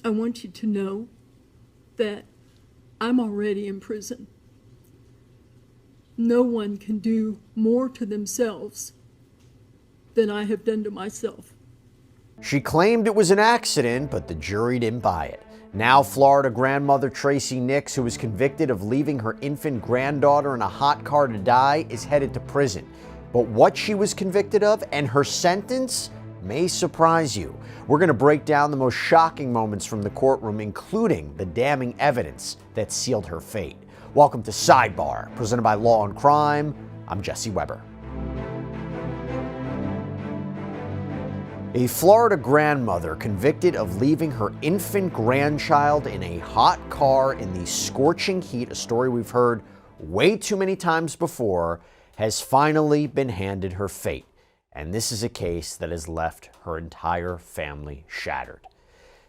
I want you to know that I'm already in prison. No one can do more to themselves than I have done to myself. She claimed it was an accident, but the jury didn't buy it. Now, Florida grandmother Tracey Nix, who was convicted of leaving her infant granddaughter in a hot car to die, is headed to prison. But what she was convicted of and her sentence may surprise you. We're going to break down the most shocking moments from the courtroom, including the damning evidence that sealed her fate. Welcome to Sidebar, presented by Law&Crime. I'm Jesse Weber. A Florida grandmother convicted of leaving her infant grandchild in a hot car in the scorching heat, a story we've heard way too many times before, has finally been handed her fate. And this is a case that has left her entire family shattered.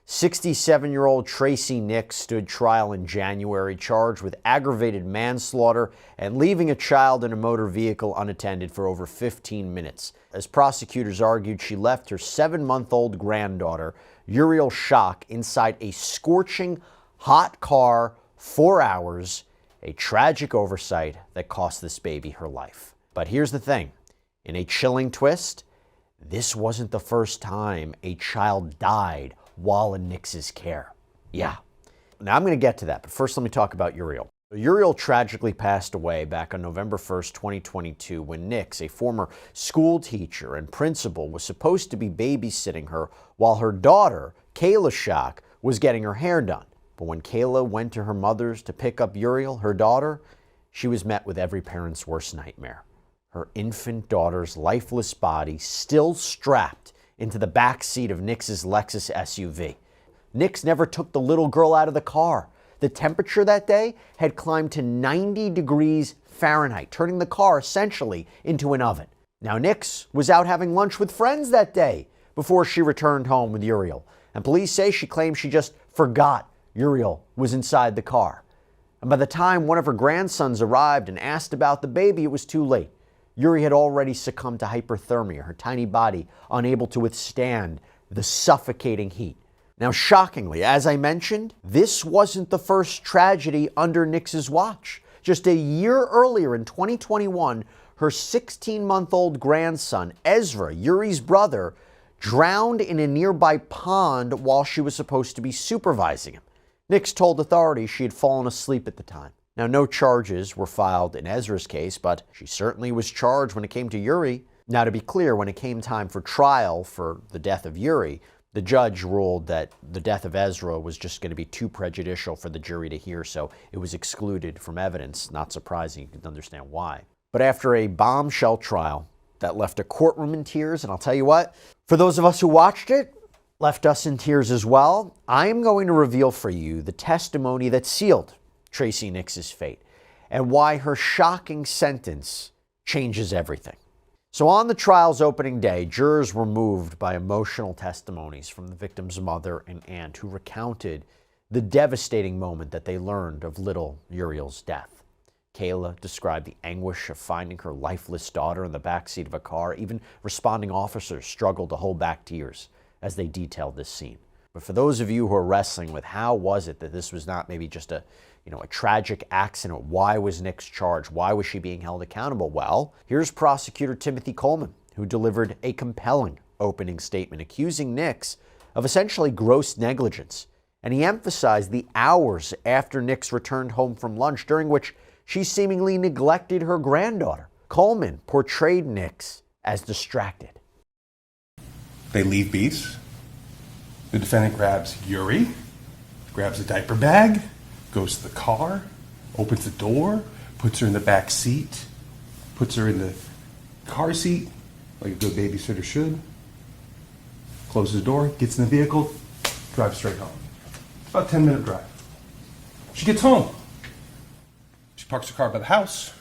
67-year-old Tracey Nix stood trial in January, charged with aggravated manslaughter and leaving a child in a motor vehicle unattended for over 15 minutes. As prosecutors argued, she left her 7-month-old granddaughter, Uriel Schock, inside a scorching hot car 4 hours, a tragic oversight that cost this baby her life. But here's the thing. In a chilling twist, this wasn't the first time a child died while in Nix's care. Yeah. Now I'm going to get to that, but first let me talk about Uriel. Uriel tragically passed away back on November 1st, 2022, when Nix, a former school teacher and principal, was supposed to be babysitting her while her daughter, Kaye Schock, was getting her hair done. But when Kayla went to her mother's to pick up Uriel, her daughter, she was met with every parent's worst nightmare. Her infant daughter's lifeless body still strapped into the back seat of Nix's Lexus SUV. Nix never took the little girl out of the car. The temperature that day had climbed to 90 degrees Fahrenheit, turning the car essentially into an oven. Now, Nix was out having lunch with friends that day before she returned home with Uriel. And police say she claimed she just forgot Uriel was inside the car. And by the time one of her grandsons arrived and asked about the baby, it was too late. Uri had already succumbed to hyperthermia, her tiny body unable to withstand the suffocating heat. Now, shockingly, as I mentioned, this wasn't the first tragedy under Nix's watch. Just a year earlier in 2021, her 16-month-old grandson, Ezra, Uri's brother, drowned in a nearby pond while she was supposed to be supervising him. Nix told authorities she had fallen asleep at the time. Now, no charges were filed in Ezra's case, but she certainly was charged when it came to Uri. Now, to be clear, when it came time for trial for the death of Uri, the judge ruled that the death of Ezra was just going to be too prejudicial for the jury to hear, so it was excluded from evidence. Not surprising, you can understand why. But after a bombshell trial that left a courtroom in tears, and I'll tell you what, for those of us who watched it, left us in tears as well, I am going to reveal for you the testimony that sealed Tracey Nix's fate and why her shocking sentence changes everything. So on the trial's opening day, jurors were moved by emotional testimonies from the victim's mother and aunt, who recounted the devastating moment that they learned of little Uriel's death. Kayla described the anguish of finding her lifeless daughter in the backseat of a car. Even responding officers struggled to hold back tears as they detailed this scene. But for those of you who are wrestling with how was it that this was not maybe just a tragic accident, why was Nix charged? Why was she being held accountable? Well, here's prosecutor Timothy Coleman, who delivered a compelling opening statement accusing Nix of essentially gross negligence. And he emphasized the hours after Nix returned home from lunch, during which she seemingly neglected her granddaughter. Coleman portrayed Nix as distracted. They leave beefs. The defendant grabs Uri, grabs a diaper bag, goes to the car, opens the door, puts her in the back seat, puts her in the car seat like a good babysitter should, closes the door, gets in the vehicle, drives straight home. It's about a 10-minute drive. She gets home. She parks her car by the house,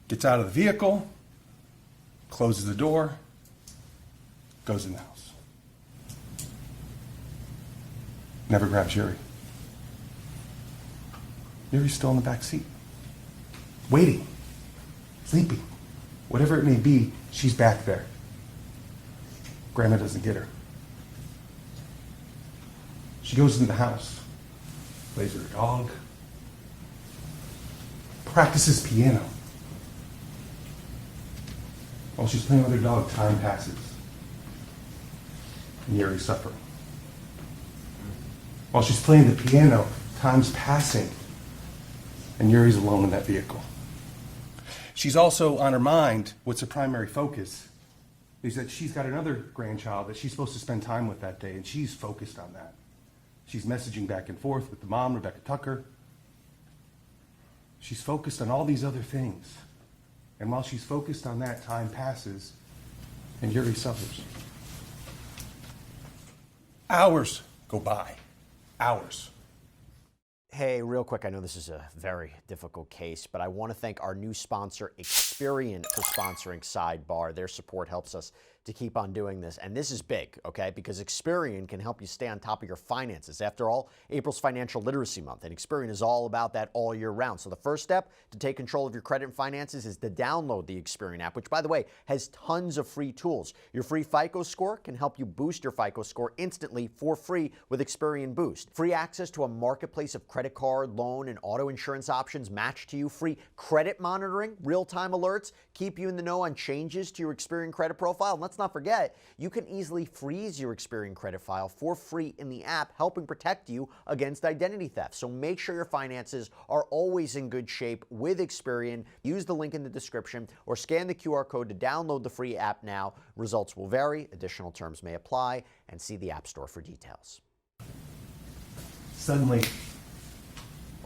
gets out of the vehicle, closes the door, goes in the house. Never grabs Uri. Uri's still in the back seat, waiting, sleeping. Whatever it may be, she's back there. Grandma doesn't get her. She goes into the house, plays with her dog, practices piano. While she's playing with her dog, time passes. And Uri's suffering. While she's playing the piano, time's passing. And Uri's alone in that vehicle. She's also on her mind, what's her primary focus, is that she's got another grandchild that she's supposed to spend time with that day, and she's focused on that. She's messaging back and forth with the mom, Rebecca Tucker. She's focused on all these other things. And while she's focused on that, time passes, and Uri suffers. Hours go by. Hours. Hey, real quick, I know this is a very difficult case, but I want to thank our new sponsor, Experian, for sponsoring Sidebar. Their support helps us to keep on doing this. And this is big, okay? Because Experian can help you stay on top of your finances. After all, April's Financial Literacy Month, and Experian is all about that all year round. So the first step to take control of your credit and finances is to download the Experian app, which, by the way, has tons of free tools. Your free FICO score can help you boost your FICO score instantly for free with Experian Boost. Free access to a marketplace of credit card, loan, and auto insurance options matched to you. Free credit monitoring, real-time alerts, keep you in the know on changes to your Experian credit profile. And let's not forget, you can easily freeze your Experian credit file for free in the app, helping protect you against identity theft. So make sure your finances are always in good shape with Experian. Use the link in the description or scan the QR code to download the free app now. Results will vary, additional terms may apply, and see the App Store for details. Suddenly,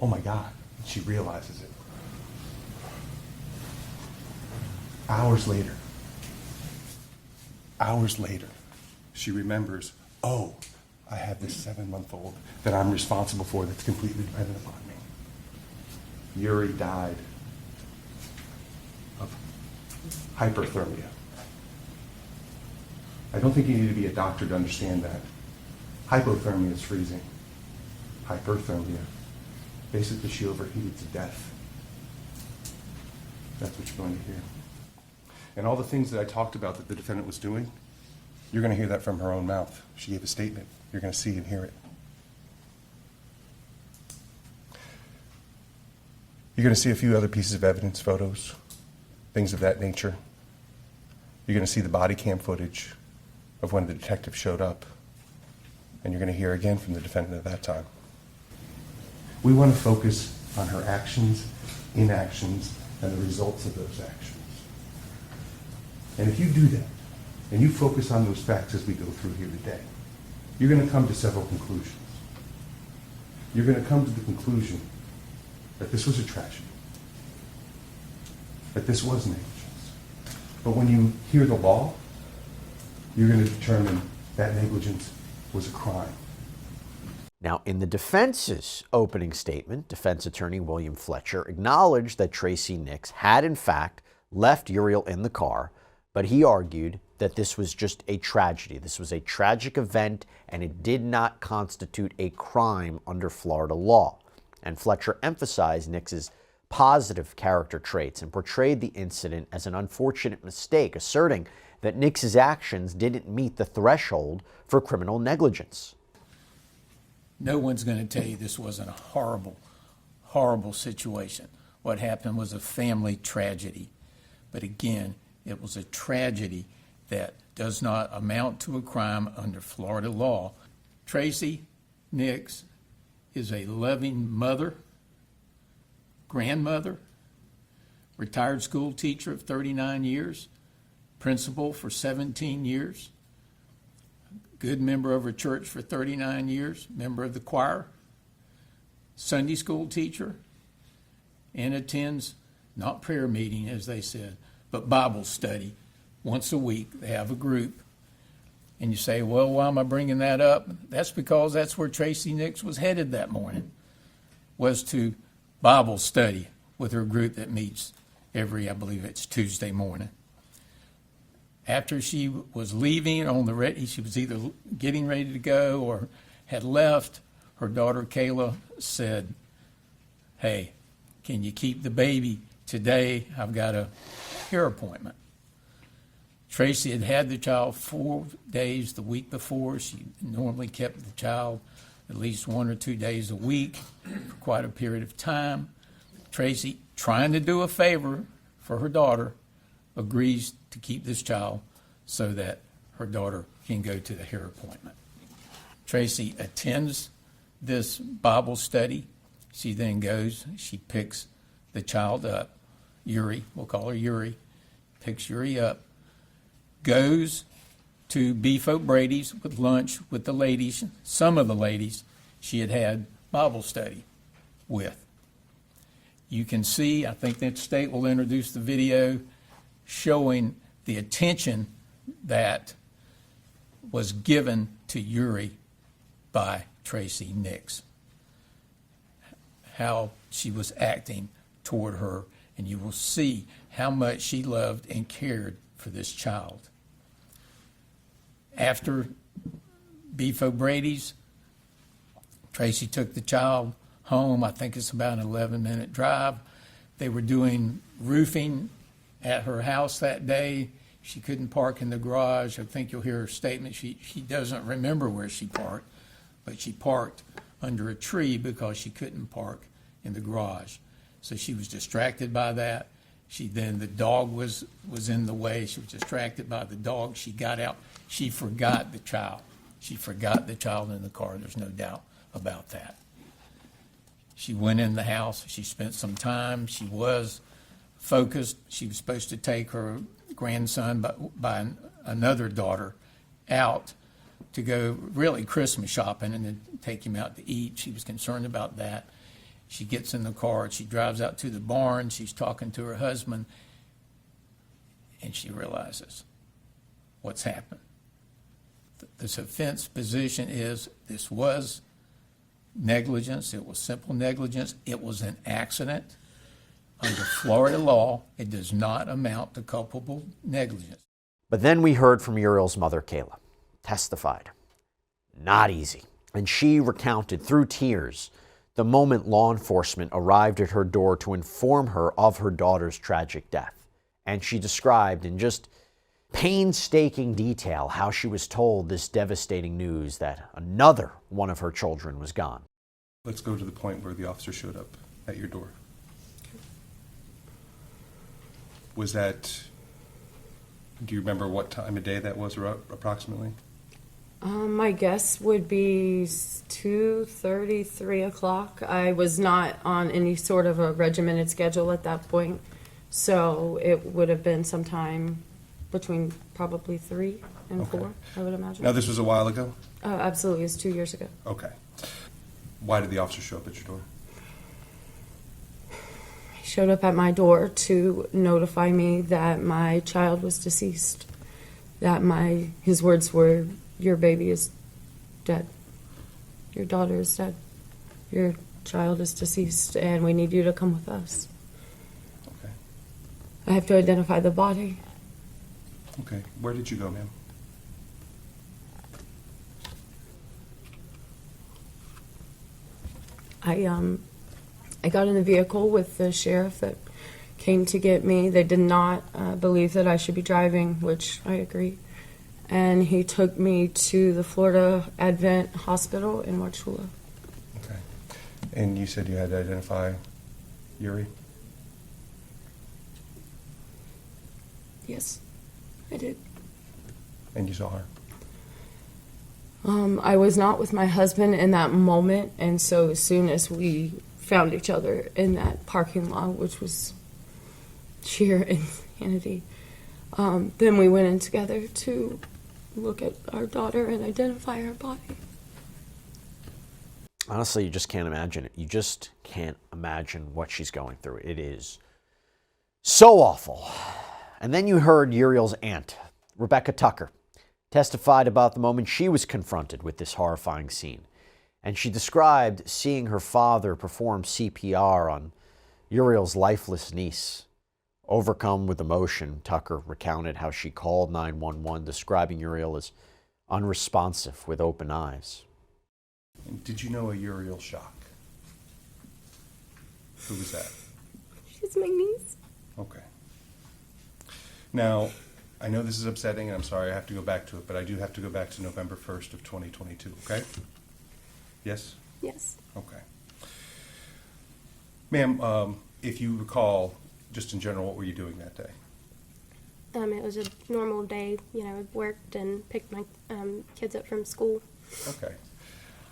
oh my God, she realizes it. Hours later, she remembers, oh, I have this 7-month-old that I'm responsible for that's completely dependent upon me. Uri died of hyperthermia. I don't think you need to be a doctor to understand that. Hypothermia is freezing. Hyperthermia, basically she overheated to death. That's what you're going to hear. And all the things that I talked about that the defendant was doing, you're going to hear that from her own mouth. She gave a statement. You're going to see and hear it. You're going to see a few other pieces of evidence, photos, things of that nature. You're going to see the body cam footage of when the detective showed up. And you're going to hear again from the defendant at that time. We want to focus on her actions, inactions, and the results of those actions. And if you do that, and you focus on those facts as we go through here today, you're going to come to several conclusions. You're going to come to the conclusion that this was a tragedy, that this was negligence. But when you hear the law, you're going to determine that negligence was a crime. Now, in the defense's opening statement, defense attorney William Fletcher acknowledged that Tracey Nix had, in fact, left Uriel in the car, but he argued that this was just a tragedy. This was a tragic event, and it did not constitute a crime under Florida law. And Fletcher emphasized Nix's positive character traits and portrayed the incident as an unfortunate mistake, asserting that Nix's actions didn't meet the threshold for criminal negligence. No one's going to tell you this wasn't a horrible, horrible situation. What happened was a family tragedy. But again, it was a tragedy that does not amount to a crime under Florida law. Tracey Nix is a loving mother, grandmother, retired school teacher of 39 years, principal for 17 years, good member of her church for 39 years, member of the choir, Sunday school teacher, and attends, not prayer meeting as they said, but Bible study once a week. They have a group. And you say, well, why am I bringing that up? That's because that's where Tracey Nix was headed that morning, was to Bible study with her group that meets every, I believe it's Tuesday morning. After she was leaving she was either getting ready to go or had left, her daughter Kayla said, hey, can you keep the baby today? I've got a hair appointment. Tracey had the child 4 days the week before. She normally kept the child at least 1 or 2 days a week for quite a period of time. Tracey, trying to do a favor for her daughter, agrees to keep this child so that her daughter can go to the hair appointment. Tracey attends this Bible study. She then goes, she picks the child up, Uri, we'll call her Uri, picks Uri up, goes to Beef O'Brady's with lunch with the ladies, some of the ladies she had had Bible study with. You can see, I think that state will introduce the video showing the attention that was given to Uri by Tracey Nix, how she was acting toward her, and you will see how much she loved and cared for this child. After Beef O'Brady's, Tracey took the child home. I think it's about an 11-minute drive. They were doing roofing at her house that day. She couldn't park in the garage. I think you'll hear her statement. She doesn't remember where she parked, but she parked under a tree because she couldn't park in the garage. So she was distracted by that. The dog was in the way. She was distracted by the dog. She got out. She forgot the child. She forgot the child in the car. There's no doubt about that. She went in the house. She spent some time. She was focused. She was supposed to take her grandson by another daughter out to go really Christmas shopping and then take him out to eat. She was concerned about that. She gets in the car. She drives out to the barn. She's talking to her husband, and she realizes what's happened. The defense position is this was negligence. It was simple negligence. It was an accident. Under Florida law, it does not amount to culpable negligence. But then we heard from Uriel's mother, Kayla, testified. Not easy. And she recounted through tears the moment law enforcement arrived at her door to inform her of her daughter's tragic death. And she described in just painstaking detail how she was told this devastating news that another one of her children was gone. Let's go to the point where the officer showed up at your door. Was that, do you remember what time of day that was approximately? My guess would be 2:30, 3 o'clock. I was not on any sort of a regimented schedule at that point, so it would have been sometime between probably 3 and 4, I would imagine. Now, this was a while ago? Absolutely, it's 2 years ago. Okay. Why did the officer show up at your door? He showed up at my door to notify me that my child was deceased, that his words were, "Your baby is dead. Your daughter is dead. Your child is deceased, and we need you to come with us." Okay. I have to identify the body. Okay. Where did you go, ma'am? I got in the vehicle with the sheriff that came to get me. They did not believe that I should be driving, which I agree. And he took me to the Florida Advent Hospital in Wauchula. Okay. And you said you had to identify Uri? Yes, I did. And you saw her? I was not with my husband in that moment, and so as soon as we found each other in that parking lot, which was sheer insanity, then we went in together to look at our daughter and identify her body. Honestly, you just can't imagine it. You just can't imagine what she's going through. It is so awful. And then you heard Uriel's aunt, Rebecca Tucker, testified about the moment she was confronted with this horrifying scene. And she described seeing her father perform CPR on Uriel's lifeless niece. Overcome with emotion, Tucker recounted how she called 911, describing Uriel as unresponsive with open eyes. And did you know a Uriel Schock? Who was that? She's my niece. Okay. Now, I know this is upsetting, and I'm sorry I have to go back to it, but I do have to go back to November 1st of 2022, okay? Yes? Yes. Okay. Ma'am, if you recall, just in general, what were you doing that day? It was a normal day. Worked and picked my kids up from school. Okay.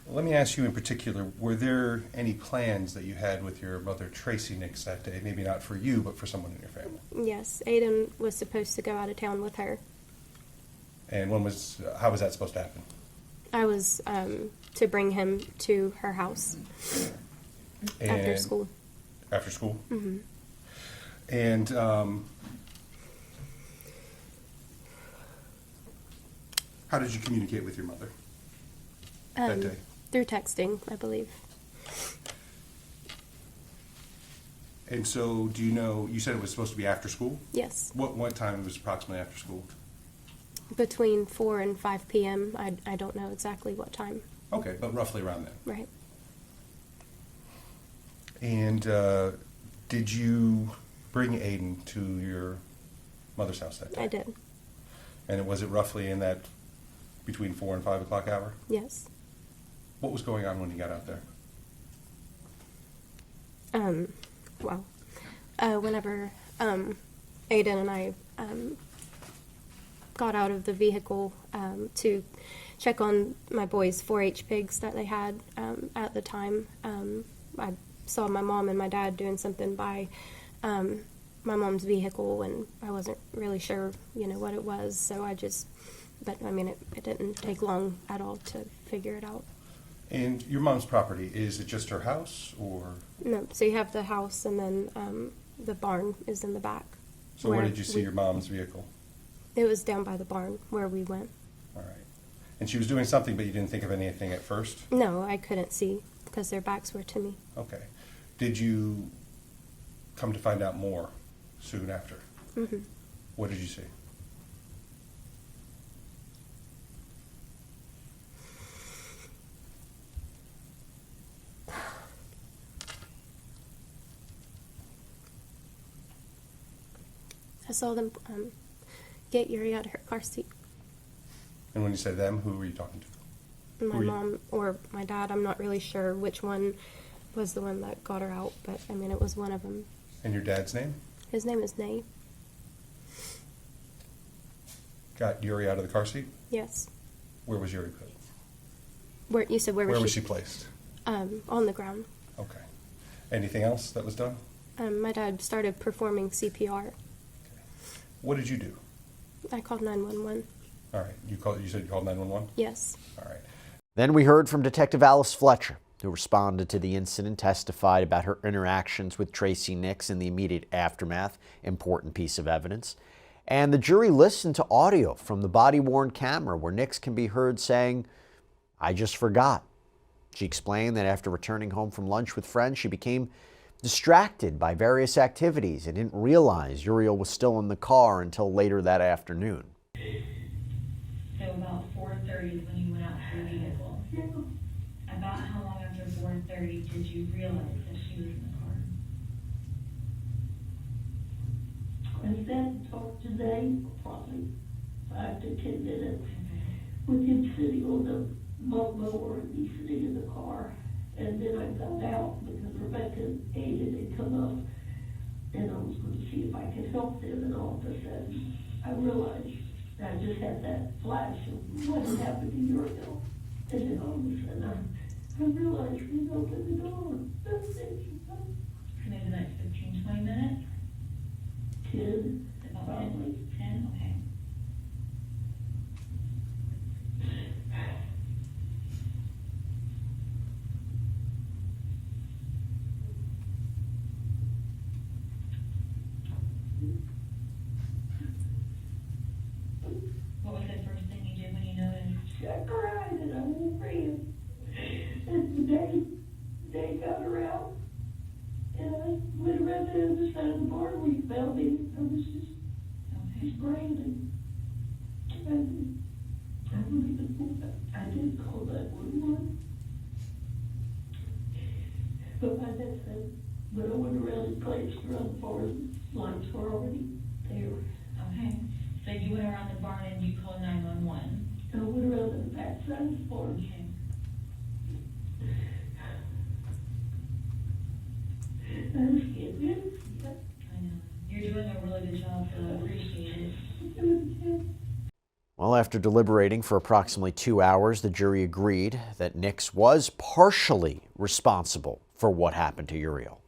Let me ask you in particular, were there any plans that you had with your mother, Tracey Nix, that day? Maybe not for you, but for someone in your family. Yes, Aiden was supposed to go out of town with her. And how was that supposed to happen? I was to bring him to her house after And- school. After school? Mm-hmm. And how did you communicate with your mother that day? Through texting, I believe. And so, do you know, you said it was supposed to be after school? Yes, What time was approximately after school? between 4 and 5 p.m. I don't know exactly what time. Okay, but roughly around then. Right. And did you bring Aiden to your mother's house that day? I did. And was it roughly in that between 4 and 5 o'clock hour? Yes. What was going on when he got out there? Well, whenever Aiden and I got out of the vehicle to check on my boys' 4-H pigs that they had at the time, I saw my mom and my dad doing something by my mom's vehicle, and I wasn't really sure, what it was. So but I mean, it didn't take long at all to figure it out. And your mom's property, is it just her house, or? No, so you have the house, and then the barn is in the back. So where did you see your mom's vehicle? It was down by the barn where we went. All right. And she was doing something, but you didn't think of anything at first? No, I couldn't see because their backs were to me. Okay. Did you come to find out more soon after? Mm-hmm. What did you see? I saw them get Uri out of her car seat. And when you say them, who were you talking to? My Who were you- mom or my dad, I'm not really sure which one was the one that got her out, but I mean, it was one of them. And your dad's name? His name is Nay. Got Uri out of the car seat? Yes. Where was Uri put? Where you said where Where was was she placed? on the ground. Okay. Anything else that was done? My dad started performing CPR. What did you do? I called 911. All right. You said you called 911? Yes. All right. Then we heard from Detective Alice Fletcher, who responded to the incident, testified about her interactions with Tracey Nix in the immediate aftermath, important piece of evidence. And the jury listened to audio from the body-worn camera where Nix can be heard saying, "I just forgot." She explained that after returning home from lunch with friends, she became distracted by various activities and didn't realize Uriel was still in the car until later that afternoon. So about 4:30 is when you went out to your vehicle. About how long after 4:30 did you realize that she was in the car? I sat and talked today, probably 5 to 10 minutes, with him sitting on the mower and me sitting in the car. And then I got out because Rebecca and Aiden had come up, and I was going to see if I could help them, and all of a sudden I realized I just had that flash of what had happened to Uriel. And then all of a sudden I realized we opened the door. So maybe like 15, 20 minutes? 10, About probably. 10? Okay. What was the first thing you did when you noticed? I cried and I ran. And they got her out. And I went around the other side of the barn where you found me. I was just screaming. And I didn't call 911. But by that time, when I went around the place around the farm, lights were already there. Okay. So you went around the barn and you called 911. And I went around to the back side of the farm. Okay. Trying to get rid of stuff. I know. You're doing a really good job, so I appreciate it. Well, after deliberating for approximately 2 hours, the jury agreed that Nix was partially responsible for what happened to Uriel.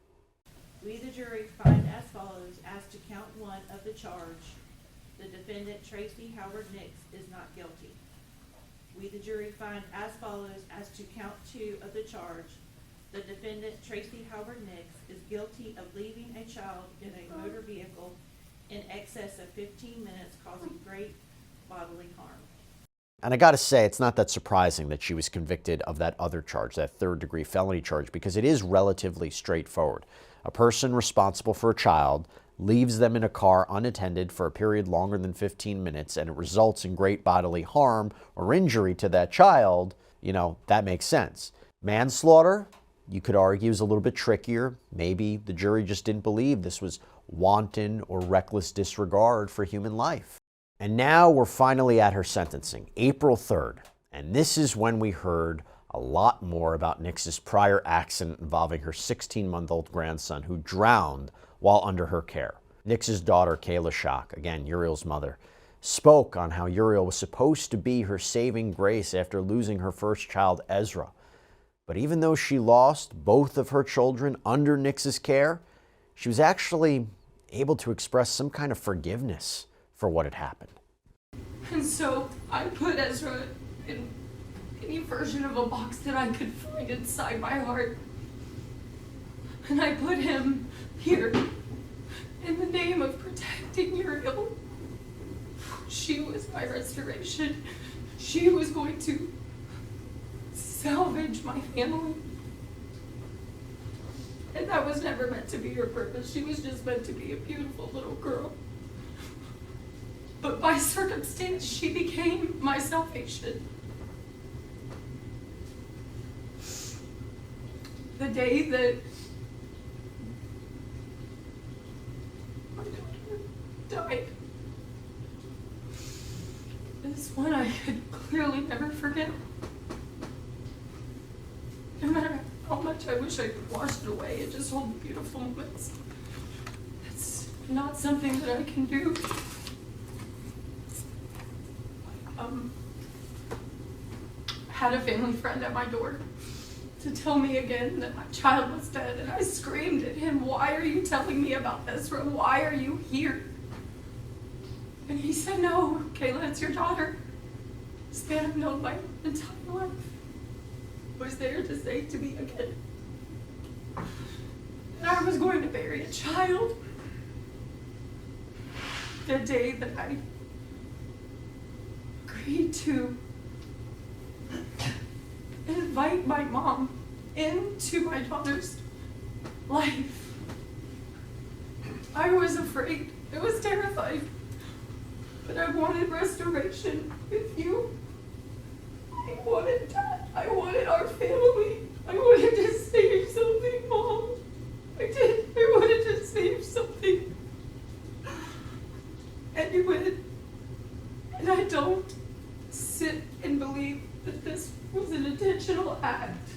We, the jury, find as follows as to count 1 of the charge. The defendant, Tracey Howard Nix, is not guilty. We, the jury, find as follows as to count 2 of the charge. The defendant, Tracey Howard Nix, is guilty of leaving a child in a motor vehicle in excess of 15 minutes, causing great bodily harm. And I gotta say, it's not that surprising that she was convicted of that other charge, that 3rd-degree felony charge, because it is relatively straightforward. A person responsible for a child leaves them in a car unattended for a period longer than 15 minutes, and it results in great bodily harm or injury to that child. You know, that makes sense. Manslaughter, you could argue, is a little bit trickier. Maybe the jury just didn't believe this was wanton or reckless disregard for human life. And now we're finally at her sentencing, April 3rd. And this is when we heard a lot more about Nix's prior accident involving her 16-month-old grandson who drowned while under her care. Nix's daughter, Kaye Schock, again, Uriel's mother, spoke on how Uriel was supposed to be her saving grace after losing her first child, Ezra. But even though she lost both of her children under Nix's care, she was actually able to express some kind of forgiveness for what had happened. And so I put Ezra in any version of a box that I could find inside my heart. And I put him here in the name of protecting Uriel. She was my restoration. She was going to salvage my family. And that was never meant to be her purpose. She was just meant to be a beautiful little girl. But by circumstance, she became my salvation. The day that my daughter died is one I could clearly never forget. No matter how much I wish I could wash it away and just hold the beautiful moments, it's not something that I can do. Had a family friend at my door to tell me again that my child was dead, and I screamed at him, "Why are you telling me about this? Why are you here?" And he said, "No, Kayla, it's your daughter. This man I've known my entire life was there to say to me again that I was going to bury a child." The day that I agreed to invite my mom into my daughter's life, I was afraid. I was terrified. But I wanted restoration with you. I wanted that. I wanted our family. I wanted to save something, Mom. I did. I wanted to save something. And you went. And I don't sit and believe that this was an intentional act.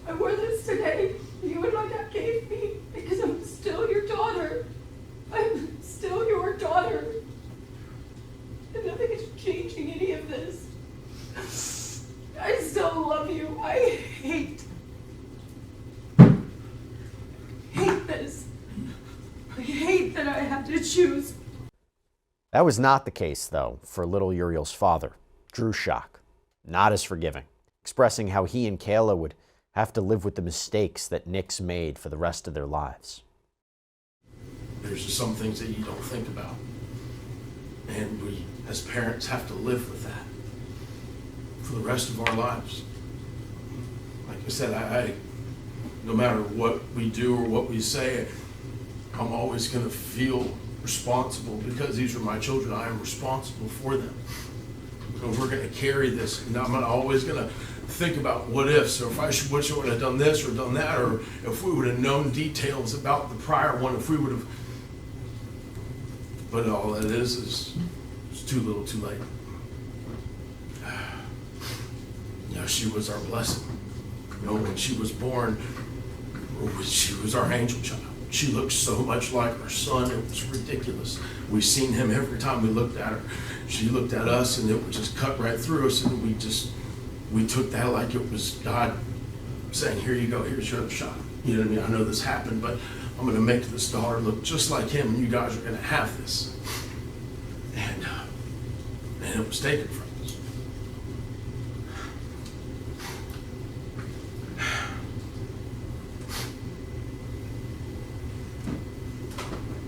I wore this today. You and my dad gave me because I'm still your daughter. I'm still your daughter. And nothing is changing any of this. I still love you. I hate this. I hate that I had to choose. That was not the case, though, for little Uriel's father, Drew Schock. Not as forgiving, expressing how he and Kayla would have to live with the mistakes that Nix made for the rest of their lives. There's just some things that you don't think about. And we, as parents, have to live with that for the rest of our lives. Like I said, I no matter what we do or what we say, I'm always going to feel responsible because these are my children. I am responsible for them. So we're going to carry this, and I'm always going to think about what ifs, or if I wish I would have done this or done that, or if we would have known details about the prior one, if we would have. But all that is it's too little, too late. You know, she was our blessing. You know, when she was born, She was our angel child. She looked so much like her son, it was ridiculous. We seen him every time we looked at her. She looked at us and it would just cut right through us, and we took that like it was God saying, here you go, here's your other shot. You know what I mean? I know this happened, but I'm gonna make this daughter look just like him, and you guys are gonna have this. And it was taken from us.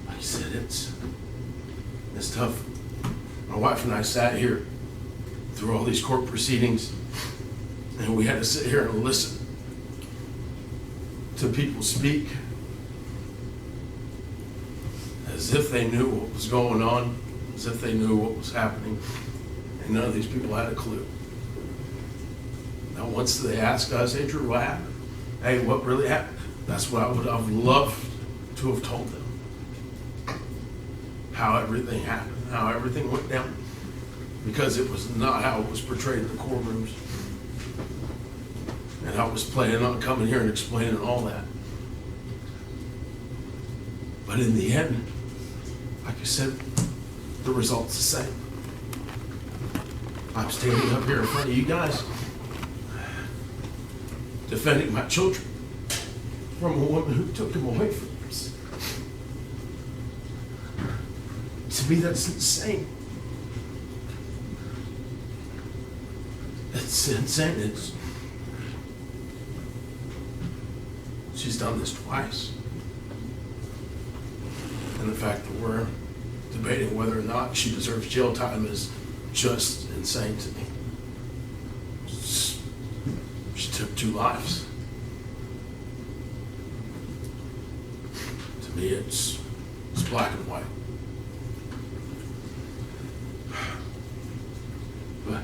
Like I said, it's tough. My wife and I sat here through all these court proceedings, and we had to sit here and listen to people speak as if they knew what was going on, as if they knew what was happening, and none of these people had a clue. Now, once they asked us, hey, Drew, what happened? Hey, what really happened? That's what I would have loved to have told them. How everything happened, how everything went down, because it was not how it was portrayed in the courtrooms. And I was planning on coming here and explaining all that. But in the end, like I said, the result's the same. I'm standing up here in front of you guys, defending my children from a woman who took them away from us. To me, that's insane. It's insane. She's done this twice. And the fact that we're debating whether or not she deserves jail time is just insane to me. She took 2 lives. To me, it's black and white. But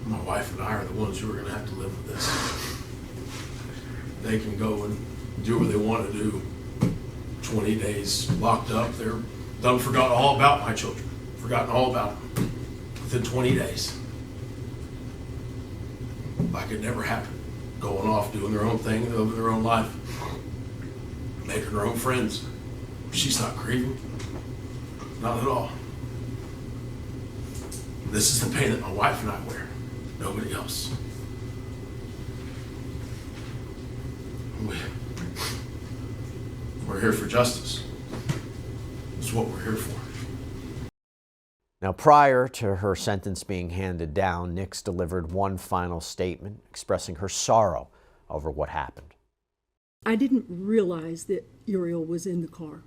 my wife and I are the ones who are going to have to live with this. They can go and do what they want to do. 20 days locked up. They're done, forgotten all about my children. Forgotten all about them within 20 days. Like it never happened. Going off, doing their own thing, living their own life. Making her own friends. She's not grieving. Not at all. This is the pain that my wife and I wear. Nobody else. We're here for justice. It's what we're here for. Now, prior to her sentence being handed down, Nix delivered one final statement expressing her sorrow over what happened. I didn't realize that Uriel was in the car.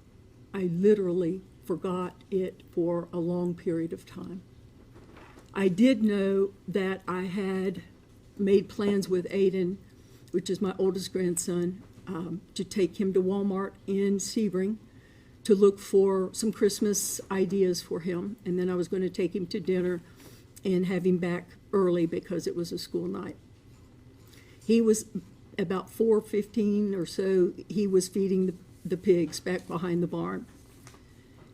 I literally forgot it for a long period of time. I did know that I had made plans with Aiden, which is my oldest grandson, to take him to Walmart in Sebring to look for some Christmas ideas for him. And then I was going to take him to dinner and have him back early because it was a school night. He was about 4:15 or so. He was feeding the pigs back behind the barn.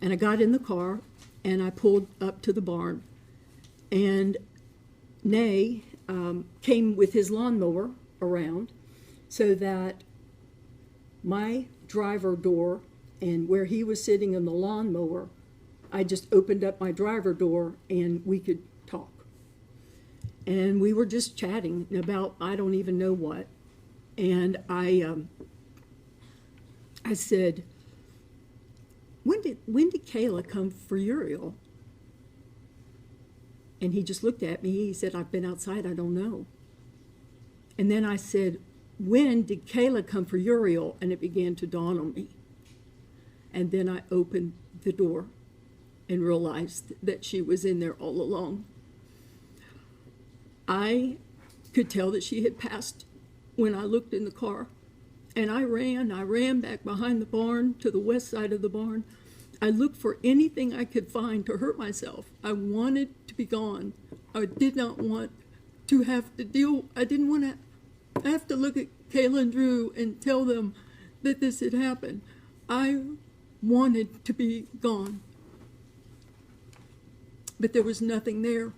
And I got in the car and I pulled up to the barn. And Nay came with his lawnmower around so that my driver door and where he was sitting in the lawnmower, I just opened up my driver door and we could talk. And we were just chatting about I don't even know what. And I said, when did Kayla come for Uriel? And he just looked at me. He said, I've been outside. I don't know. And then I said, when did Kayla come for Uriel? And it began to dawn on me. And then I opened the door and realized that she was in there all along. I could tell that she had passed when I looked in the car. And I ran back behind the barn to the west side of the barn. I looked for anything I could find to hurt myself. I wanted to be gone. I did not want to have to deal. I didn't want to have to look at Kayla and Drew and tell them that this had happened. I wanted to be gone. But there was nothing there.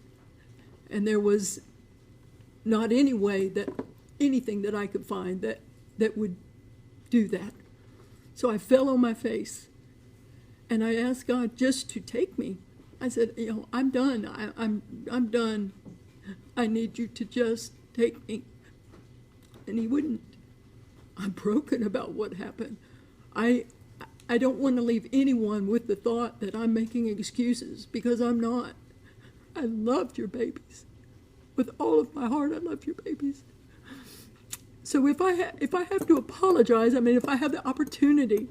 And there was not any way that anything that I could find that would do that. So I fell on my face, and I asked God just to take me. I said, I'm done. I'm done. I need you to just take me. And he wouldn't. I'm broken about what happened. I don't want to leave anyone with the thought that I'm making excuses, because I'm not. I loved your babies. With all of my heart, I love your babies. So if I have to apologize, if I have the opportunity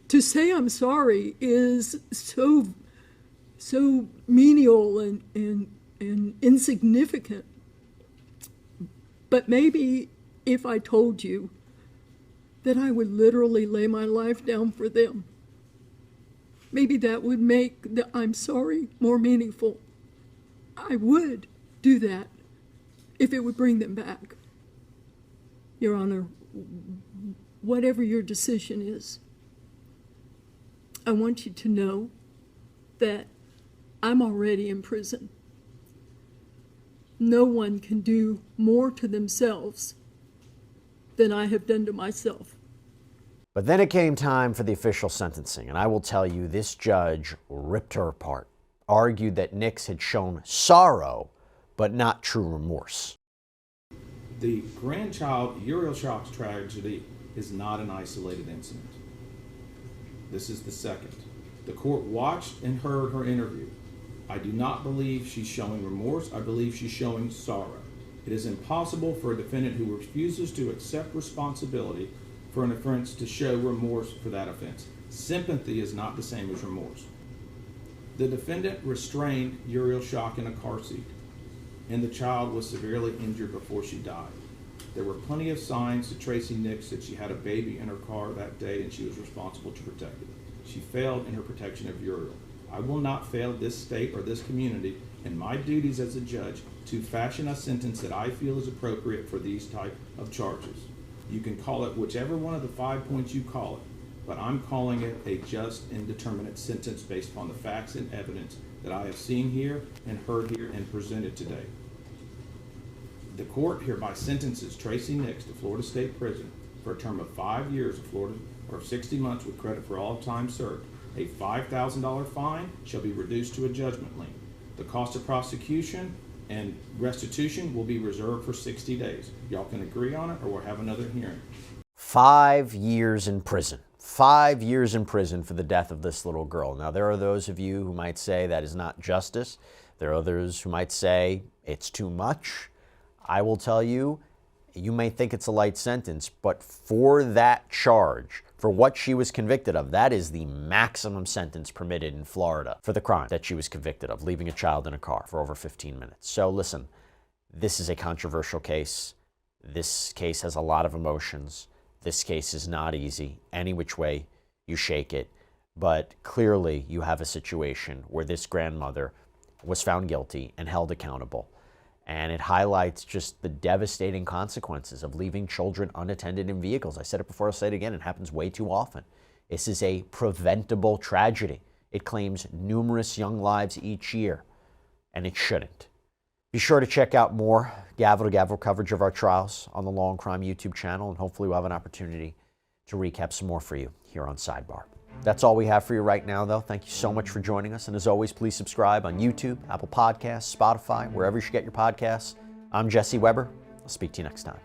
to say I'm sorry is so menial and insignificant. But maybe if I told you that I would literally lay my life down for them, maybe that would make the I'm sorry more meaningful. I would do that if it would bring them back. Your Honor, whatever your decision is, I want you to know that I'm already in prison. No one can do more to themselves than I have done to myself. But then it came time for the official sentencing, and I will tell you, this judge ripped her apart, argued that Nix had shown sorrow, but not true remorse. The grandchild Uriel Schock's tragedy is not an isolated incident. This is the second. The court watched and heard her interview. I do not believe she's showing remorse. I believe she's showing sorrow. It is impossible for a defendant who refuses to accept responsibility for an offense to show remorse for that offense. Sympathy is not the same as remorse. The defendant restrained Uriel Schock in a car seat, and the child was severely injured before she died. There were plenty of signs to Tracey Nix that she had a baby in her car that day and she was responsible to protect it. She failed in her protection of Uriel. I will not fail this state or this community in my duties as a judge to fashion a sentence that I feel is appropriate for these type of charges. You can call it whichever one of the 5 points you call it, but I'm calling it a just and determinate sentence based upon the facts and evidence that I have seen here and heard here and presented today. The court hereby sentences Tracey Nix to Florida State Prison for a term of 5 years of Florida or 60 months with credit for all time served. A $5,000 fine shall be reduced to a judgment lien. The cost of prosecution and restitution will be reserved for 60 days. Y'all can agree on it or we'll have another hearing. 5 years in prison. 5 years in prison for the death of this little girl. Now, there are those of you who might say that is not justice. There are others who might say it's too much. I will tell you, you may think it's a light sentence, but for that charge, for what she was convicted of, that is the maximum sentence permitted in Florida for the crime that she was convicted of, leaving a child in a car for over 15 minutes. So listen, this is a controversial case. This case has a lot of emotions. This case is not easy, any which way you shake it. But clearly you have a situation where this grandmother was found guilty and held accountable. And it highlights just the devastating consequences of leaving children unattended in vehicles. I said it before, I'll say it again, it happens way too often. This is a preventable tragedy. It claims numerous young lives each year, and it shouldn't. Be sure to check out more gavel-to-gavel coverage of our trials on the Law&Crime YouTube channel, and hopefully we'll have an opportunity to recap some more for you here on Sidebar. That's all we have for you right now, though. Thank you so much for joining us. And as always, please subscribe on YouTube, Apple Podcasts, Spotify, wherever you should get your podcasts. I'm Jesse Weber. I'll speak to you next time.